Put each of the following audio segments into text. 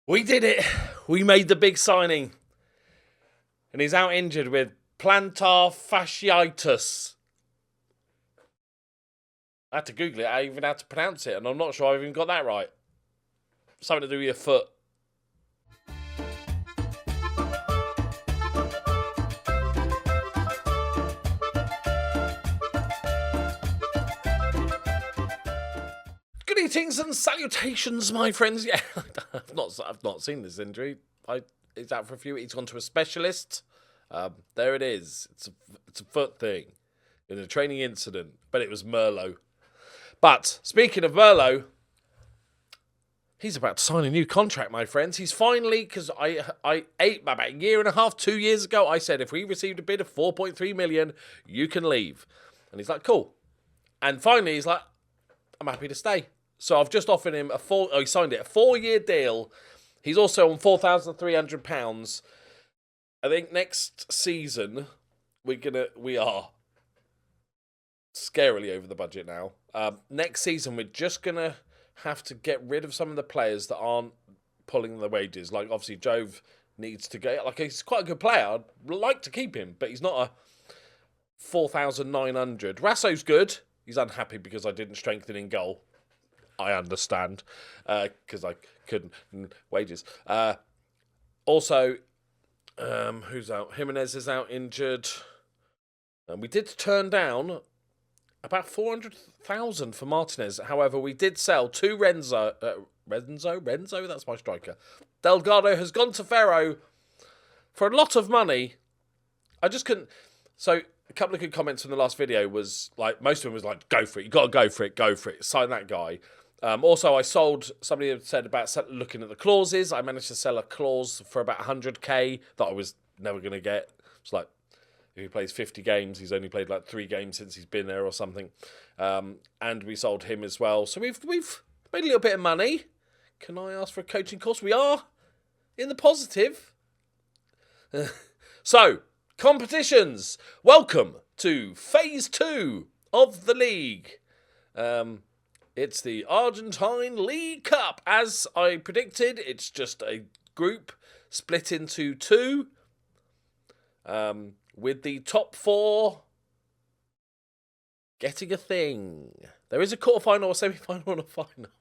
We did it. We made the big signing. And he's out injured with plantar fasciitis. I had to Google it. I even had to pronounce it. And I'm not sure I've even got that right. Something to do with your foot. Greetings and salutations, my friends. Yeah, I've not seen this injury. It's out for a few weeks. He's gone to a specialist. There it is. It's a foot thing in a training incident, but it was Merlot. But speaking of Merlot, he's about to sign a new contract, my friends. He's finally, because I about a year and a half, 2 years ago, I said if we received a bid of 4.3 million, you can leave. And he's like, cool. And finally, he's like, I'm happy to stay. So I've just offered him he signed it, a 4-year deal. He's also on £4,300. I think next season we are scarily over the budget now. Next season we're just gonna have to get rid of some of the players that aren't pulling the wages. Like obviously Jove needs to go. Like he's quite a good player. I'd like to keep him, but he's not a 4,900. Rasso's good. He's unhappy because I didn't strengthen in goal. I understand, because I couldn't. Wages. Also, who's out? Jimenez is out injured. And we did turn down about 400,000 for Martinez. However, we did sell two Renzo, that's my striker. Delgado has gone to Ferro for a lot of money. I just couldn't. So, a couple of good comments from the last video was like, most of them was like, go for it. You got to go for it. Sign that guy. Also, I sold, somebody had said about looking at the clauses. I managed to sell a clause for about 100k that I was never going to get. It's like, if he plays 50 games, he's only played like 3 games since he's been there or something. And we sold him as well. So we've made a little bit of money. Can I ask for a coaching course? We are in the positive. So, competitions. Welcome to Phase 2 of the league. It's the Argentine League Cup. As I predicted, it's just a group split into 2. With the top 4 getting a thing. There is a quarterfinal, a semi-final, and a final.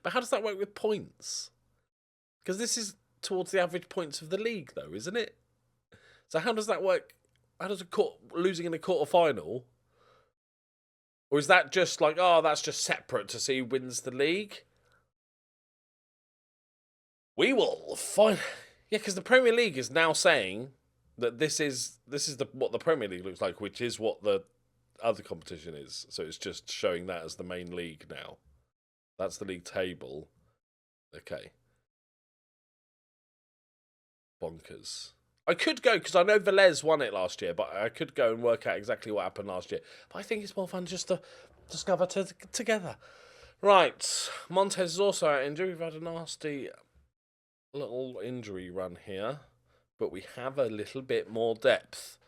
But how does that work with points? Because this is towards the average points of the league, though, isn't it? So how does that work? How does losing in a quarterfinal? Or is that just like, oh, that's just separate to see who wins the league? We will find. Yeah, because the Premier League is now saying that this is what the Premier League looks like, which is what the other competition is. So it's just showing that as the main league now. That's the league table. Okay. Bonkers. I could go, because I know Velez won it last year, but I could go and work out exactly what happened last year. But I think it's more fun just to discover together. Right. Montez is also out injured. We've had a nasty little injury run here. But we have a little bit more depth.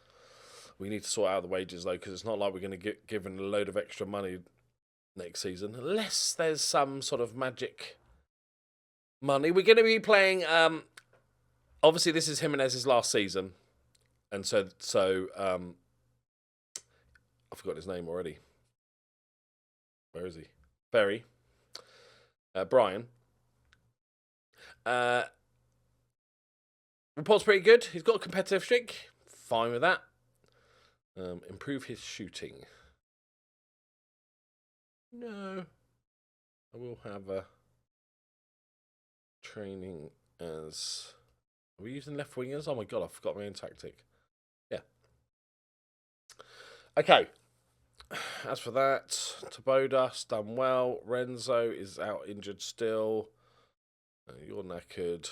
We need to sort out the wages, though, because it's not like we're going to get given a load of extra money next season. Unless there's some sort of magic money. We're going to be playing... Obviously, this is Jimenez's last season. And so I've forgotten his name already. Where is he? Berry. Brian. Report's pretty good. He's got a competitive streak. Fine with that. Improve his shooting. No. I will have a training as... Are we using left wingers? Oh my god, I forgot my own tactic. Yeah. Okay. As for that, Tabodas done well. Renzo is out injured still. You're knackered.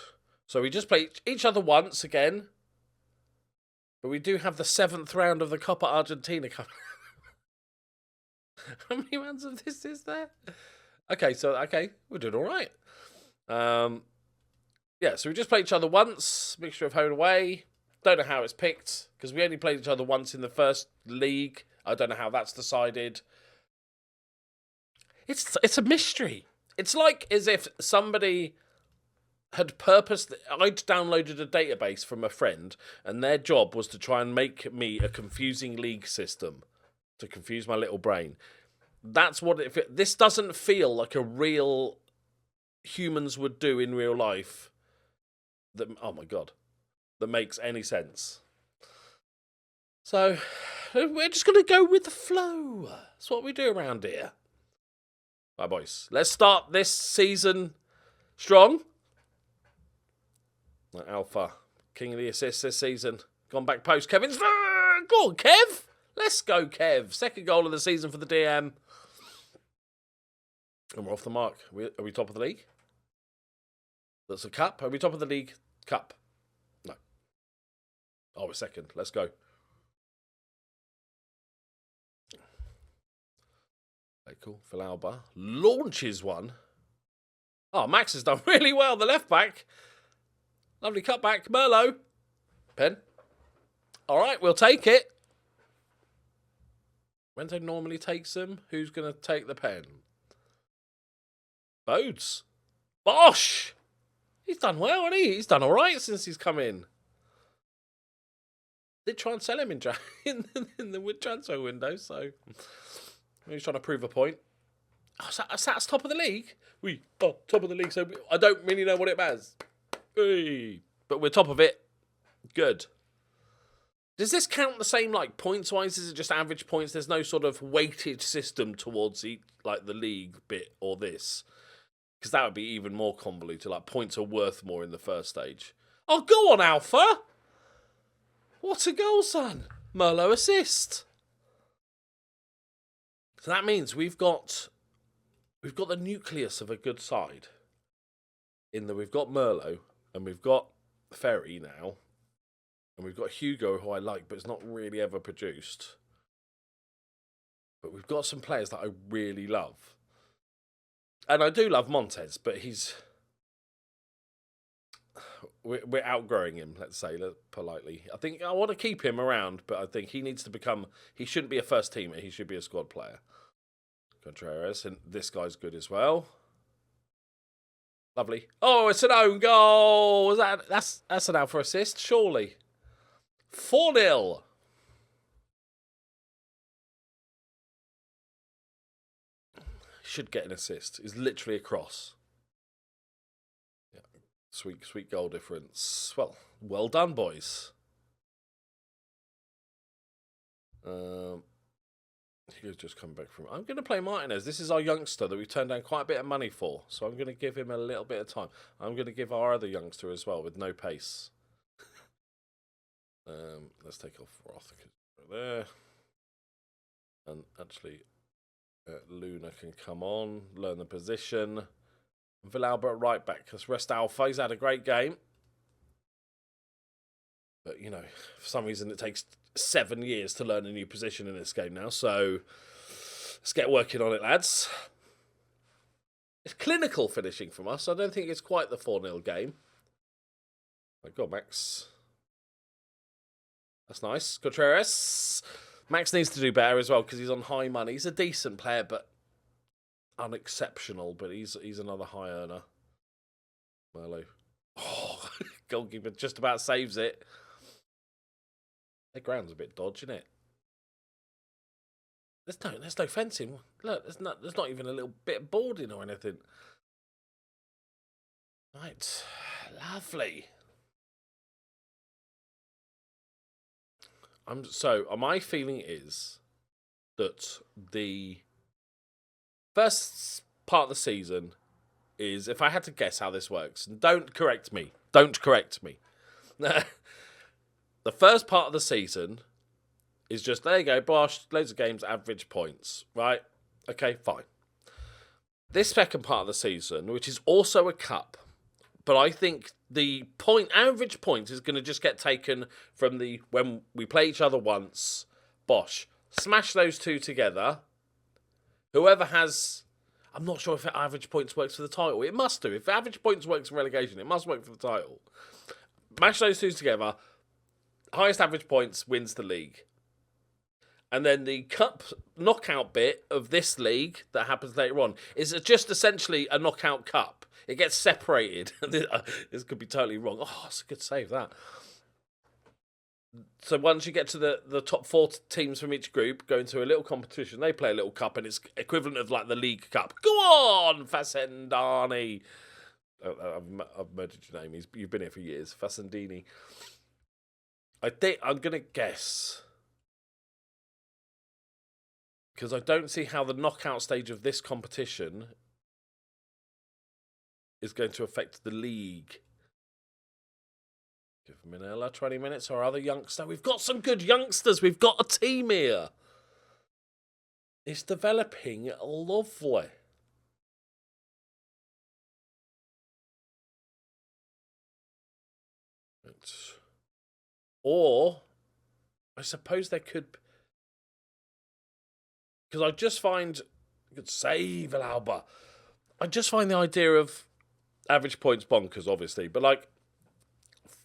So we just play each other once again. But we do have the 7th round of the Copa Argentina coming. How many rounds of this is there? Okay, we're doing all right. Yeah, so we just play each other once, mixture of home and away. Don't know how it's picked, because we only played each other once in the first league. I don't know how that's decided. It's a mystery. It's like as if somebody I'd downloaded a database from a friend, and their job was to try and make me a confusing league system to confuse my little brain. That's what this doesn't feel like a real humans would do in real life. Oh my God, that makes any sense. So we're just gonna go with the flow. That's what we do around here. Right, boys, let's start this season strong. Alpha, king of the assists this season. Gone back post. Kevin's. Go on, Kev. Let's go, Kev. Second goal of the season for the DM. And we're off the mark. Are we top of the league? That's a cup. Are we top of the league? Cup. No. Oh, we're second. Let's go. Okay, cool. Phil Alba launches one. Oh, Max has done really well. The left back. Lovely cutback. Merlot. Pen. All right, we'll take it. Wento normally takes them. Who's going to take the pen? Bodes. Bosh! He's done well, hasn't he? He's done all right since he's come in. Did try and sell him in the transfer window, so he's trying to prove a point. Oh, that's top of the league? Top of the league, so I don't really know what it matters. But we're top of it. Good. Does this count the same, like, points-wise? Is it just average points? There's no sort of weighted system towards, like, the league bit or this? Because that would be even more convoluted. Like, points are worth more in the first stage. Oh, go on, Alpha! What a goal, son! Merlot assist. So that means we've got the nucleus of a good side. In that we've got Merlot, and we've got Ferry now, and we've got Hugo, who I like, but it's not really ever produced. But we've got some players that I really love. And I do love Montez, but we're outgrowing him, let's say, politely. I think I want to keep him around, but I think he needs to he shouldn't be a first teamer, he should be a squad player. Contreras, and this guy's good as well. Lovely. Oh, it's an own goal. That's an Alpha assist, surely. 4-0. Should get an assist. Is literally a cross. Yeah. Sweet goal difference. Well done, boys. He's just come back from. I'm going to play Martinez. This is our youngster that we've turned down quite a bit of money for. So I'm going to give him a little bit of time. I'm going to give our other youngster as well with no pace. Let's take off Roth there. And actually, Luna can come on, learn the position. Villalba at right back. Let's rest Alpha. He's had a great game. But, you know, for some reason it takes 7 years to learn a new position in this game now. So, let's get working on it, lads. It's clinical finishing from us. I don't think it's quite the 4-0 game. My God, Max. That's nice. Contreras. Max needs to do better as well because he's on high money. He's a decent player, but unexceptional. But he's another high earner. Merlot. Oh, goalkeeper just about saves it. The ground's a bit dodgy, isn't it? There's no fencing. Look, there's not even a little bit of boarding or anything. Right, lovely. My feeling is that the first part of the season is, if I had to guess how this works, and don't correct me. The first part of the season is just, there you go, bosh, loads of games, average points, right? Okay, fine. This second part of the season, which is also a cup, but I think the average point is going to just get taken from when we play each other once, bosh, smash those two together. Whoever has, I'm not sure if average points works for the title. It must do. If average points works for relegation, it must work for the title. Mash those two together. Highest average points wins the league. And then the cup knockout bit of this league that happens later on is just essentially a knockout cup. It gets separated. This could be totally wrong. Oh, it's a good save, that. So once you get to the top 4 teams from each group, go into a little competition. They play a little cup, and it's equivalent of like the League Cup. Go on, Facendani. I've murdered your name. You've been here for years. Facendini. I think I'm going to guess, because I don't see how the knockout stage of this competition is going to affect the league. Give Manila 20 minutes, or other youngster. We've got some good youngsters. We've got a team here. It's developing lovely. Or, I suppose there could... Because I just find... Good save, Alba. I just find the idea of average points bonkers, obviously. But, like,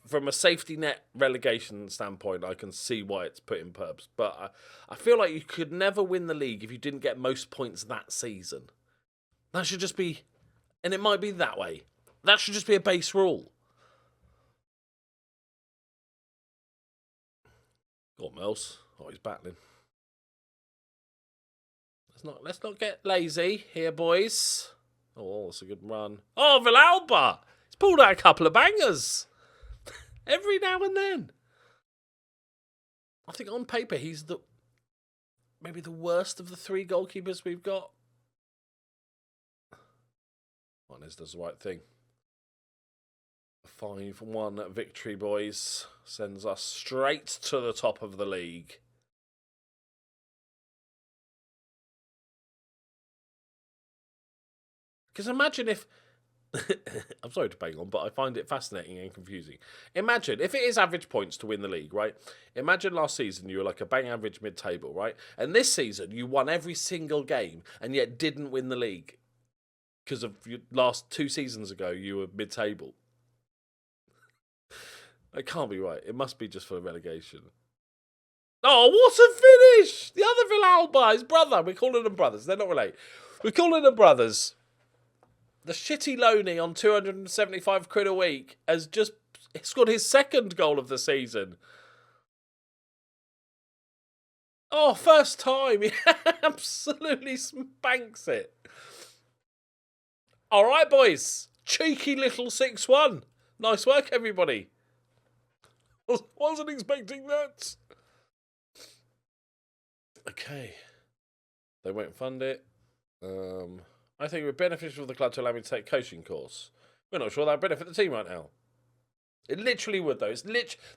from a safety net relegation standpoint, I can see why it's put in pubs. But I feel like you could never win the league if you didn't get most points that season. That should just be... And it might be that way. That should just be a base rule. Go on, Mills. Oh, he's battling. Let's not get lazy here, boys. Oh, that's a good run. Oh, Villalba! He's pulled out a couple of bangers. Every now and then. I think on paper he's maybe the worst of the 3 goalkeepers we've got. Juanes does the right thing. A 5-1 victory, boys, sends us straight to the top of the league. Because imagine if... I'm sorry to bang on, but I find it fascinating and confusing. Imagine, if it is average points to win the league, right? Imagine last season you were like a bang average mid-table, right? And this season you won every single game and yet didn't win the league. Because of your last 2 seasons ago, you were mid-table. It can't be right. It must be just for relegation. Oh, what a finish! The other Villalba, his brother. We're calling them brothers. They're not related. We're calling them brothers. The shitty loanee on 275 quid a week has just scored his 2nd goal of the season. Oh, first time. He absolutely spanks it. All right, boys. Cheeky little 6-1. Nice work, everybody. Wasn't expecting that. Okay. They won't fund it. I think it would be beneficial for the club to allow me to take a coaching course. We're not sure that would benefit the team right now. It literally would, though. It's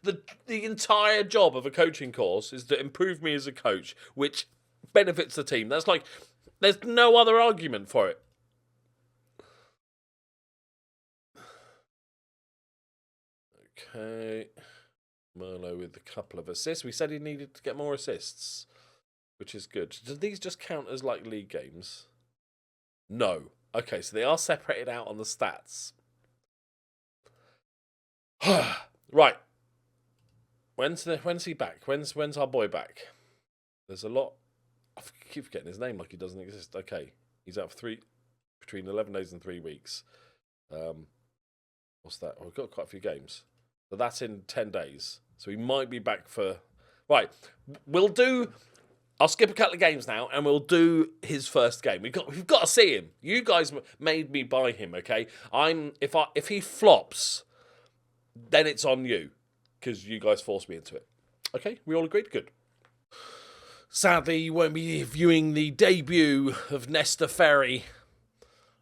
the entire job of a coaching course is to improve me as a coach, which benefits the team. That's like, there's no other argument for it. Okay. Merlot with a couple of assists. We said he needed to get more assists, which is good. Do these just count as like league games? No. Okay, so they are separated out on the stats. Right. When's he back? When's our boy back? There's a lot. I keep forgetting his name like he doesn't exist. Okay, he's out for between 11 days and 3 weeks. What's that? Oh, we've got quite a few games. But that's in 10 days. So he might be back for... Right, I'll skip a couple of games now, and we'll do his first game. We've got to see him. You guys made me buy him, okay? If he flops, then it's on you, because you guys forced me into it. Okay, we all agreed? Good. Sadly, you won't be viewing the debut of Nesta Ferry.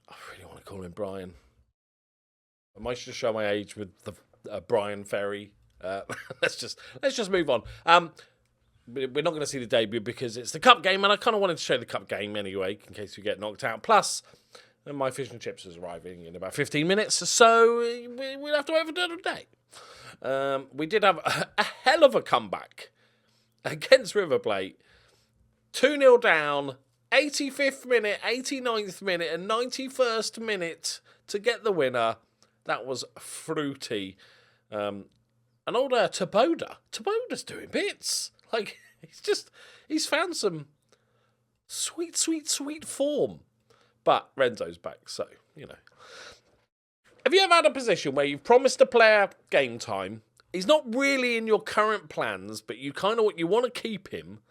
I really want to call him Brian. I might just show my age with the Brian Ferry. Let's just move on. We're not going to see the debut because it's the cup game, and I kind of wanted to show the cup game anyway, in case we get knocked out. Plus, my fish and chips is arriving in about 15 minutes, so we'll have to wait for another day. We did have a hell of a comeback against River Plate. 2-0 down, 85th minute, 89th minute, and 91st minute to get the winner. That was fruity. And old Taboda. Taboda's doing bits. Like, he's found some sweet form. But Renzo's back, so, you know. Have you ever had a position where you've promised a player game time? He's not really in your current plans, but you kind of you want to keep him.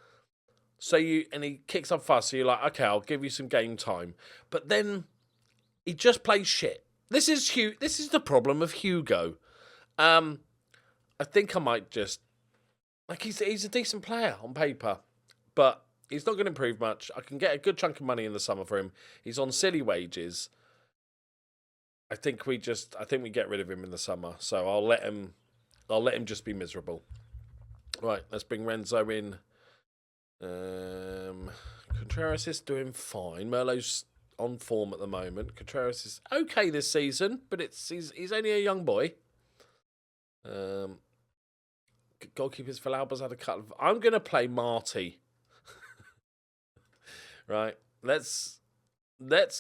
And he kicks up fuss, so you're like, okay, I'll give you some game time. But then he just plays shit. This is the problem of Hugo. I think I might just he's a decent player on paper, but he's not going to improve much. I can get a good chunk of money in the summer for him. He's on silly wages. I think we get rid of him in the summer. So I'll let him just be miserable. Right, let's bring Renzo in. Contreras is doing fine. Merlot's on form at the moment. Contreras is okay this season, but he's only a young boy. Goalkeepers for Albers had a cut. I'm going to play Marty. Right, let's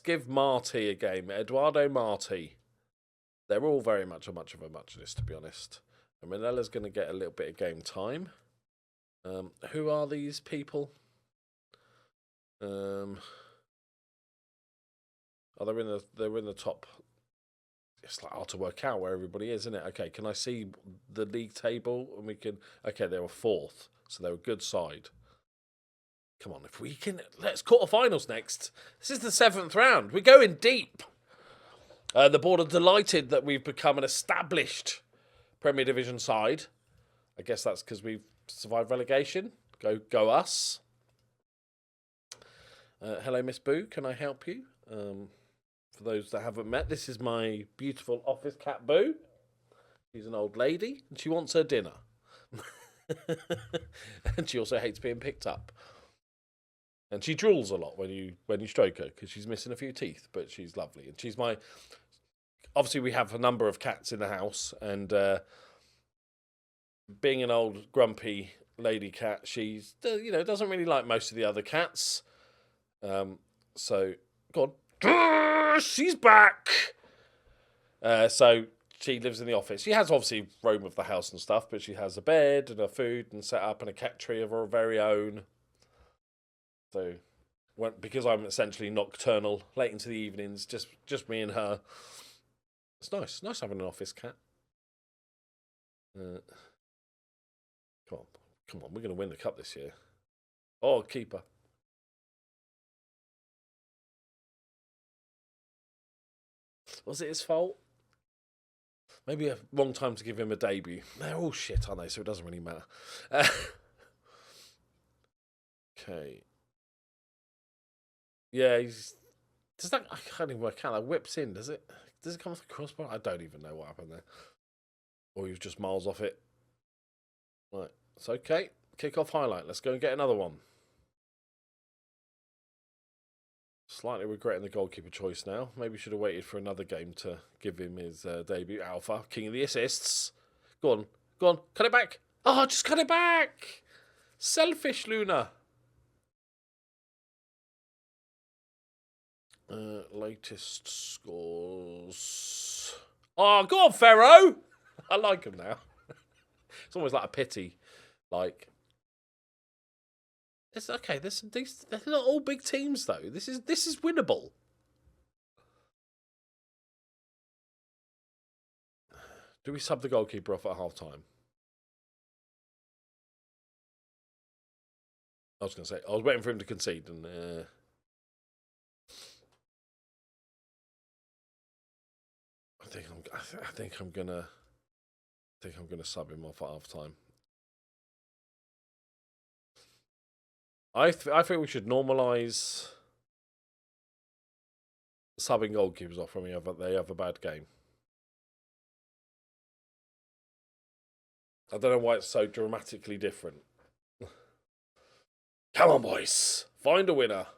give Marty a game. Eduardo Marty. They're all very much of a muchness, to be honest. And Manella's going to get a little bit of game time. Who are these people? Oh, they're in the top. It's like hard to work out where everybody is, isn't it? Okay, can I see the league table? And we can. Okay, they were fourth, so they're a good side. Come on, if we can, let's quarterfinals next. This is the 7th round. We're going deep. The board are delighted that we've become an established Premier Division side. I guess that's because we've survived relegation. Go us. Hello, Miss Boo. Can I help you? For those that haven't met, this is my beautiful office cat, Boo. She's an old lady, and she wants her dinner. And she also hates being picked up. And she drools a lot when you stroke her, because she's missing a few teeth, but she's lovely. And she's my... Obviously, we have a number of cats in the house, and being an old grumpy lady cat, she's, doesn't really like most of the other cats. So, go on. She's back! So, she lives in the office. She has, obviously, roam of the house and stuff, but she has a bed and her food and set up and a cat tree of her very own. So, because I'm essentially nocturnal, late into the evenings, just me and her. It's nice. Nice having an office cat. Come on. We're going to win the cup this year. Oh, keeper. Was it his fault? Maybe a wrong time to give him a debut. They're all shit, aren't they? So it doesn't really matter. Okay. Yeah, I can't even work out. That whips in, does it? Does it come off the crossbar? I don't even know what happened there. Or he was just miles off it. Right, it's okay. Kick-off highlight. Let's go and get another one. Slightly regretting the goalkeeper choice now. Maybe should have waited for another game to give him his debut. Alpha, king of the assists. Go on. Cut it back. Oh, just cut it back. Selfish, Luna. Latest scores. Oh, go on, Ferro. I like him now. It's almost like a pity. Like, it's okay. They're not all big teams though. This is winnable. Do we sub the goalkeeper off at half time? I was going to say, I was waiting for him to concede, and I think I'm gonna sub him off at half time. I think we should normalise subbing goalkeepers off when they have a bad game. I don't know why it's so dramatically different. Come on, boys. Find a winner.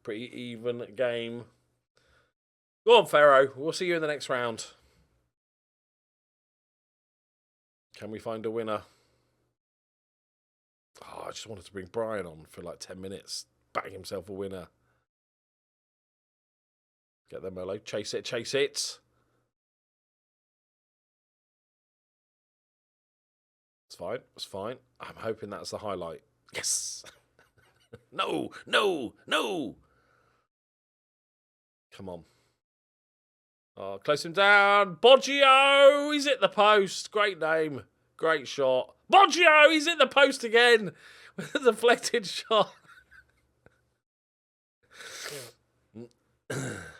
Pretty even game. Go on, Ferro. We'll see you in the next round. Can we find a winner? Oh, I just wanted to bring Brian on for like 10 minutes. Bang himself a winner. Get them, Merlot. Chase it. It's fine. I'm hoping that's the highlight. Yes. No, no, no. Come on. Oh, close him down. Boggio, he's hit the post. Great name. Great shot. Boggio, he's hit the post again with a deflected shot.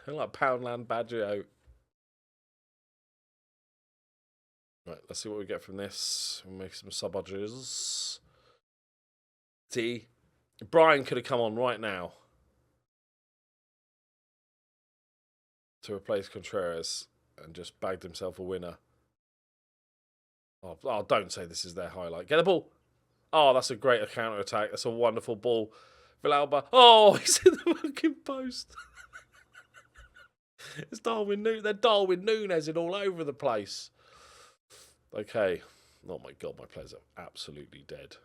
Like Poundland Baggio. Right, let's see what we get from this. We'll make some sub-budgers. See, Brian could have come on right now to replace Contreras and just bagged himself a winner. Oh, don't say this is their highlight. Get the ball. Oh, that's a great counter-attack. That's a wonderful ball. Villalba. Oh, he's in the fucking post. It's Darwin Nunes. They're Darwin Nunes all over the place. Okay. Oh, my God. My players are absolutely dead.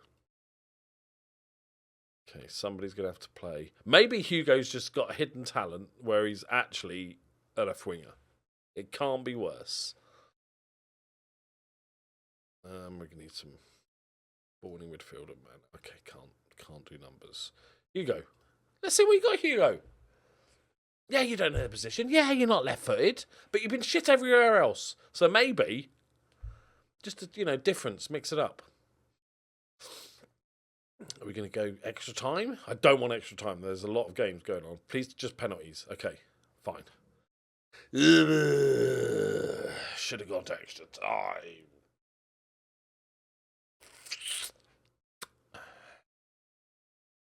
Okay, somebody's going to have to play. Maybe Hugo's just got a hidden talent where he's actually a left winger. It can't be worse. We're going to need some balling midfielder, man. Okay, can't do numbers. Hugo. Let's see what you got, Hugo. Yeah, you don't know the position. Yeah, you're not left-footed, but you've been shit everywhere else. So maybe just a, difference, mix it up. Are we going to go extra time? I don't want extra time. There's a lot of games going on. Please, just penalties. Okay, fine. Should have gone to extra time.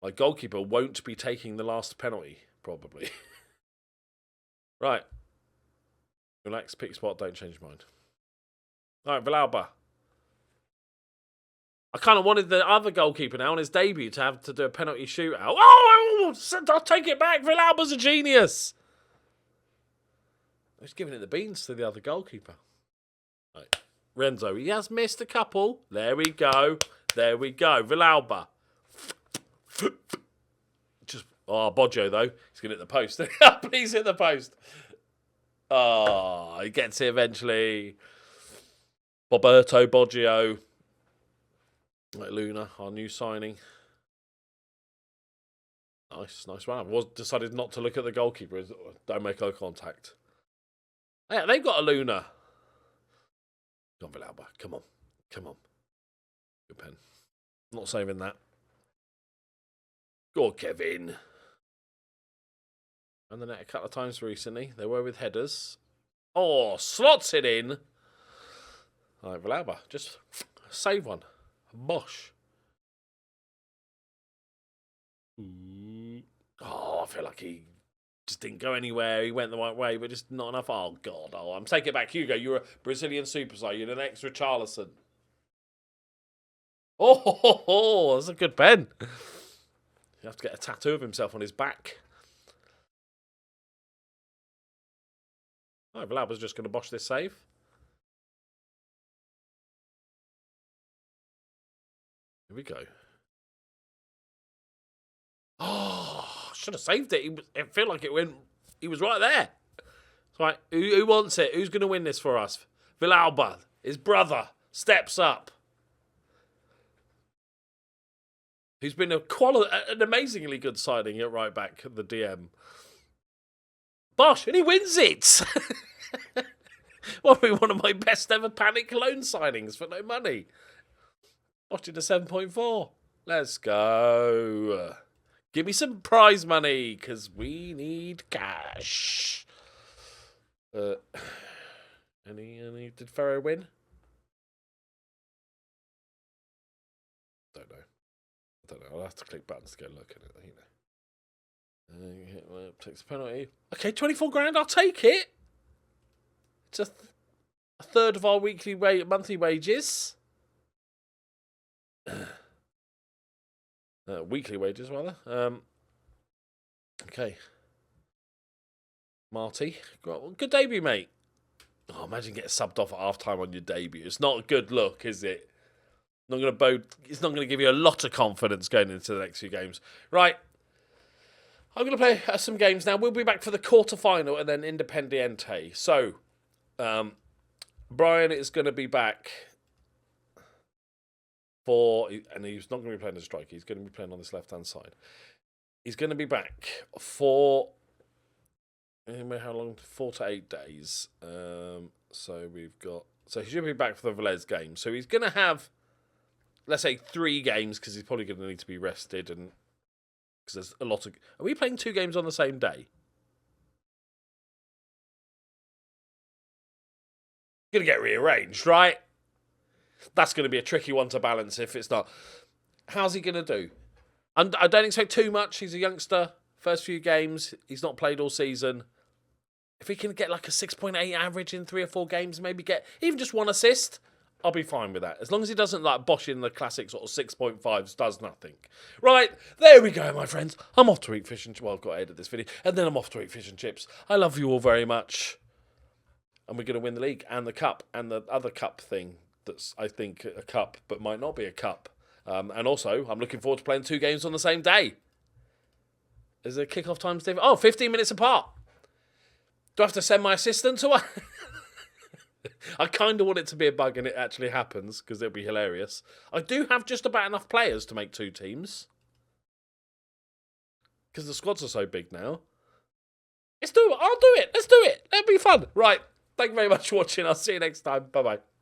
My goalkeeper won't be taking the last penalty, probably. Right. Relax, pick spot, don't change your mind. All right, Villalba. I kind of wanted the other goalkeeper now on his debut to have to do a penalty shootout. Oh, I'll take it back. Villalba's a genius. He's giving it the beans to the other goalkeeper. Right. Renzo, he has missed a couple. There we go. There we go. Villalba. Boggio, though. He's going to hit the post. Please hit the post. Oh, he gets it eventually. Roberto Boggio. Right, Luna, our new signing. Nice one. I decided not to look at the goalkeeper. Don't make eye contact. Yeah, they've got a Luna. Come on, Villalba. Come on. Good pen. Not saving that. Go on, Kevin. And the net a couple of times recently. They were with headers. Oh, slots it in. All right, Villalba, just save one. Bosh. Oh, I feel like he just didn't go anywhere. He went the right way, but just not enough. Oh, God. Oh, I'm taking it back. Hugo, you're a Brazilian superstar. You're an extra Richarlison. Oh, that's a good pen. You have to get a tattoo of himself on his back. Oh, Villalba's just going to bosh this save. Here we go. Oh, should have saved it. It felt like it went. He was right there. Right, who wants it? Who's going to win this for us? Villalba, his brother, steps up. Who's been an amazingly good signing at right back, the DM. Bosh, and he wins it. Well, one of my best ever panic loan signings for no money. Bosh did a 7.4. Let's go. Give me some prize money, because we need cash. Did Ferro win? Don't know. I'll have to click buttons to go look at it, takes a penalty. Okay, 24 grand, I'll take it. It's a third of our monthly wages. Weekly wages, rather. Okay. Marty, good debut, mate. Oh, imagine getting subbed off at half-time on your debut. It's not a good look, is it? It's not going to give you a lot of confidence going into the next few games. Right. I'm going to play some games now. We'll be back for the quarter-final and then Independiente. So, Brian is going to be back and he's not going to be playing as a striker. He's going to be playing on this left-hand side. He's going to be back for how long? 4 to 8 days. So he should be back for the Velez game. So he's going to have, let's say, 3 games because he's probably going to need to be rested, and because there's a lot of. Are we playing 2 games on the same day? Going to get rearranged, right? That's going to be a tricky one to balance if it's not. How's he going to do? I don't expect too much. He's a youngster. First few games, he's not played all season. If he can get like a 6.8 average in 3 or 4 games, maybe get even just 1 assist, I'll be fine with that. As long as he doesn't like bosh in the classic sort of 6.5s, does nothing. Right, there we go, my friends. I'm off to eat fish and chips. Well, I've got to edit this video. And then I'm off to eat fish and chips. I love you all very much. And we're going to win the league and the cup and the other cup thing that's, I think, a cup, but might not be a cup. And also, I'm looking forward to playing 2 games on the same day. Is the kickoff times different? Oh, 15 minutes apart. Do I have to send my assistant to her? I kind of want it to be a bug and it actually happens because it'll be hilarious. I do have just about enough players to make 2 teams. Because the squads are so big now. Let's do it. I'll do it. Let's do it. It'll be fun. Right. Thank you very much for watching. I'll see you next time. Bye-bye.